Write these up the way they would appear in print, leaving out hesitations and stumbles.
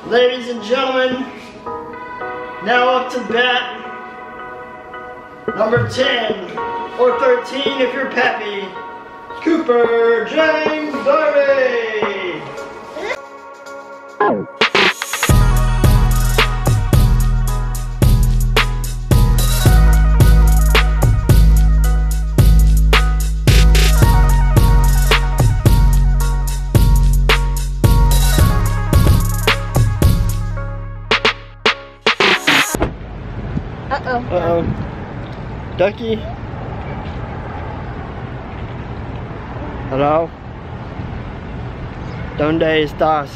Ladies and gentlemen, now up to bat, number 10 or 13 if you're Peppy, Cooper James Darby. Uh-oh. Ducky? Hello? ¿Dónde estás?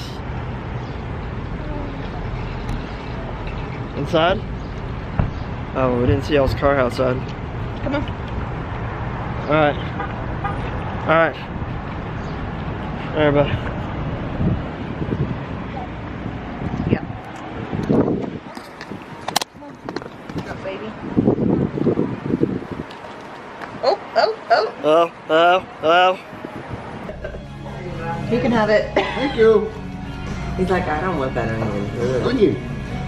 Inside? Oh, we didn't see y'all's car outside. Come on. Alright. Alright. Alright, bye. Oh. You can have it. Thank you. He's like, I don't want that onion. Onion.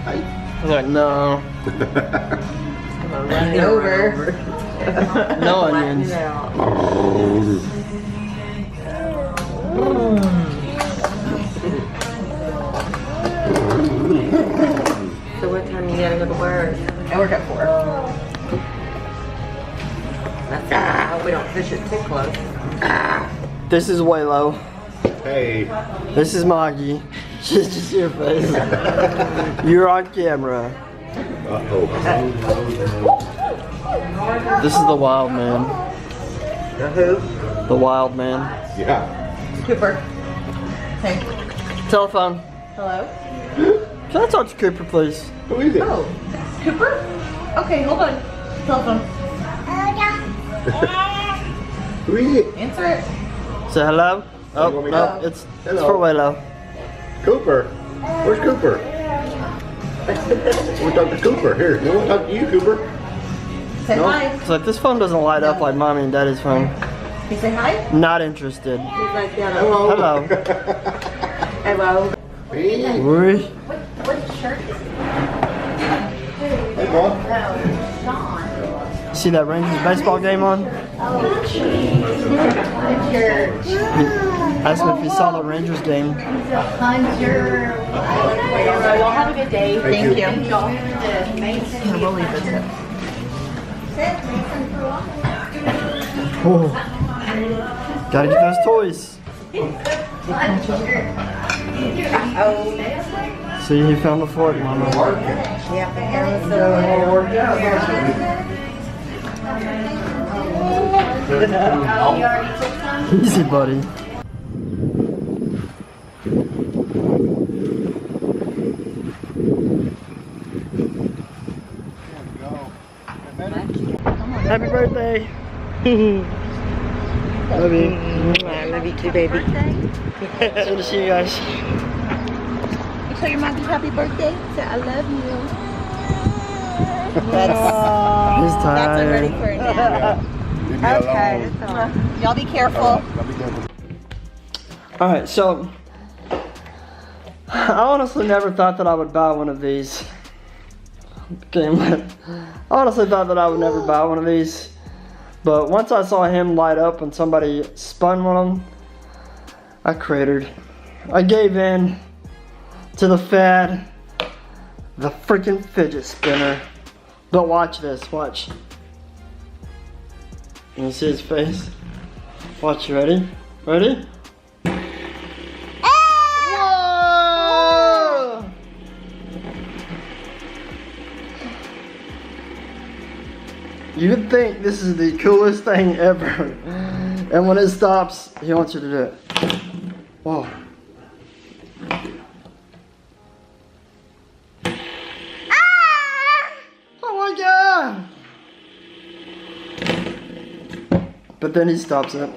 Hi. I was like, no. Come on, run it over. No onions. So what time you gotta go to work? I work at 4. That's I hope we don't fish it too close. This is Uelo. Hey. This is Mawgy. Just your face. You're on camera. Uh-oh. This is the wild man. The who? The wild man. Yeah. Cooper. Hey. Telephone. Hello? Can I talk to Cooper, please? Who is it? Oh. Cooper? Okay, hold on. Telephone. Who is it? Answer it. Say hello? Oh, want me no, to- it's Hello. for Uelo. Cooper. Where's Cooper? We'll talk to Cooper. Here, no one talk to you, Cooper. Say No. hi. It's like this phone doesn't light up like mommy and daddy's phone. You say hi? Not interested. He's like, yeah. Hello. Hello. Hello. Hey. Worry. What shirt is it? Hey, Mom. Sean. See that Rangers baseball game on? Oh, Hunter. Asked me if he saw the Rangers game. Hunter. Y'all have a good day. Thank you. Y'all hear the Mason. We'll leave it. Oh. Gotta get those toys. Oh. See, he found the fork, mama. Yeah, Easy, buddy. Happy birthday. Love you. I love you too, baby. Good to see you guys. You tell your mommy happy birthday? Say I love you. He's That's already tired. for it now. Leave me Okay. alone. Y'all be careful. I'll be careful. Alright, so I honestly never thought that I would buy one of these. I honestly thought that I would never buy one of these. But once I saw him light up and somebody spun one of them, I cratered. I gave in to the fad, the freaking fidget spinner. But watch this, watch. You see his face? Watch, you ready? Ready? Whoa! You would think this is the coolest thing ever. And when it stops, he wants you to do it. Whoa. Oh my God! But then he stops it.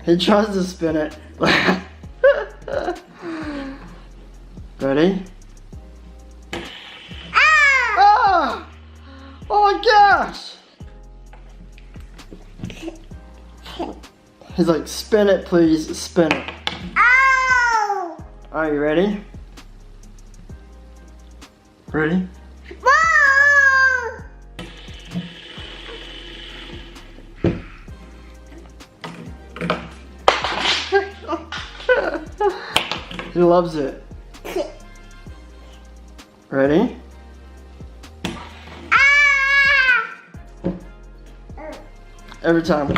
He tries to spin it. Ready? Ah! Oh my gosh! He's like, spin it please, spin it. Are you ready? Ready? He loves it. Ready? Every time.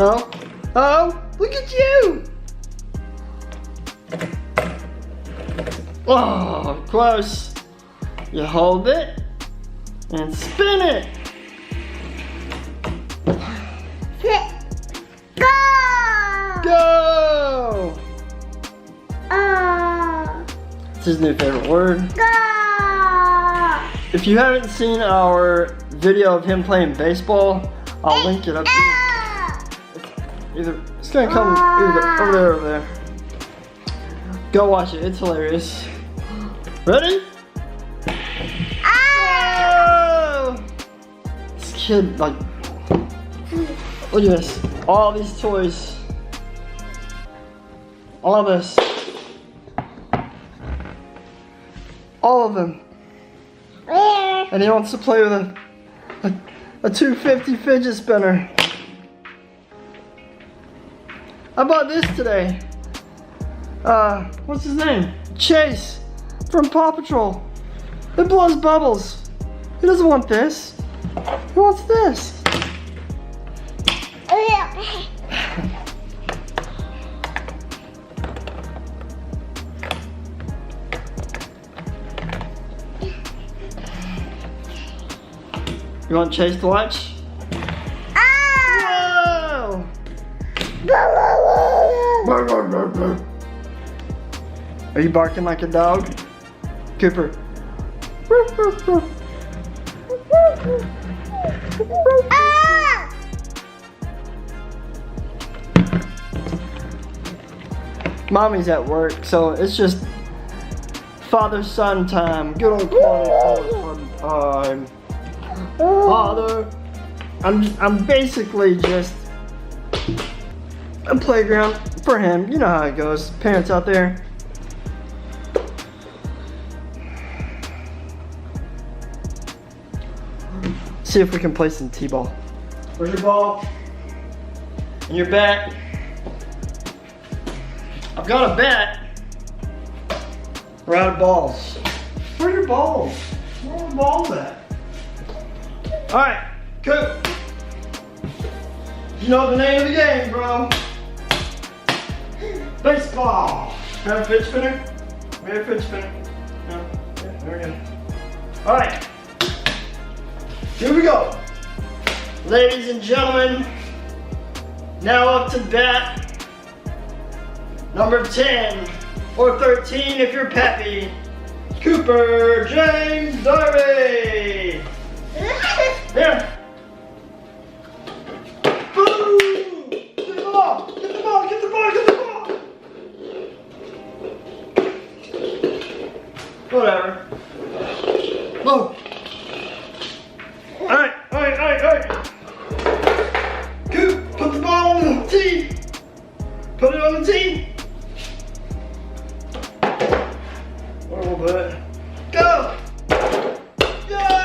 Oh, oh, look at you! Oh, close. You hold it and spin it. Go! It's his new favorite word. If you haven't seen our video of him playing baseball, I'll link it up here. It's gonna come either over there or over there. Go watch it, it's hilarious. Ready? Oh! This kid, like, look at this. All these toys. All of this. All of them. And he wants to play with a 250 fidget spinner. I bought this today. What's his name? Chase from Paw Patrol. It blows bubbles. He doesn't want this. He wants this. You want Chase to watch? Whoa! Are you barking like a dog? Cooper. Mommy's at work, so it's just father-son time. Good old quality time. Father, I'm basically just a playground for him. You know how it goes. Parents out there. See if we can play some t-ball. Where's your ball? And your bat? I've got a bat. We're out of balls. Where are your balls? Where are the balls at? Alright, Coop. You know the name of the game, bro. Baseball. Have a fidget spinner? We have a fidget spinner. No? Yeah, there we go. Alright. Here we go. Ladies and gentlemen, now up to bat. Number 10 or 13 if you're Peppy. Cooper James Darby. Here. Boom! Get the ball! Get the ball! Get the ball! Get the ball! Whatever. Whoa! Alright, alright, alright, alright. Coop, put the ball on the tee. Put it on the tee. A little bit. Go! Yay!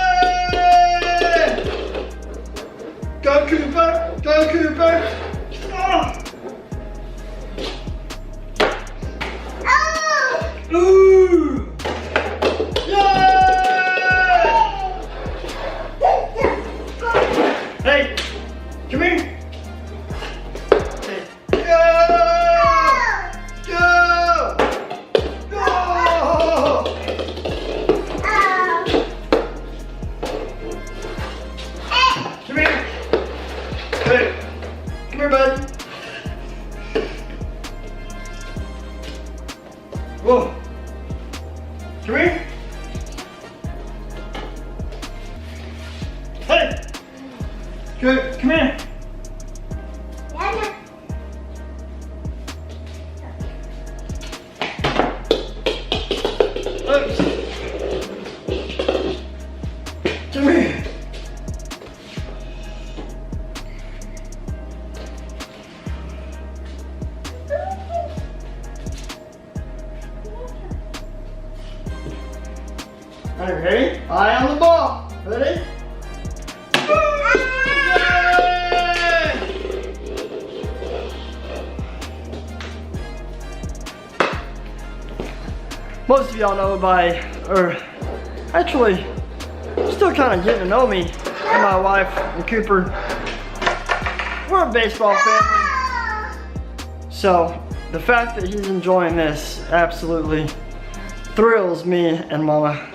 Go Cooper! Go Cooper! Oh! Ooh! Yay! Hey! Good, come here. Oops. Come here. All right, ready? Eye on the ball. Ready? Most of y'all know or actually, still kind of getting to know me and my wife and Cooper. We're a baseball family. So the fact that he's enjoying this absolutely thrills me and Mama.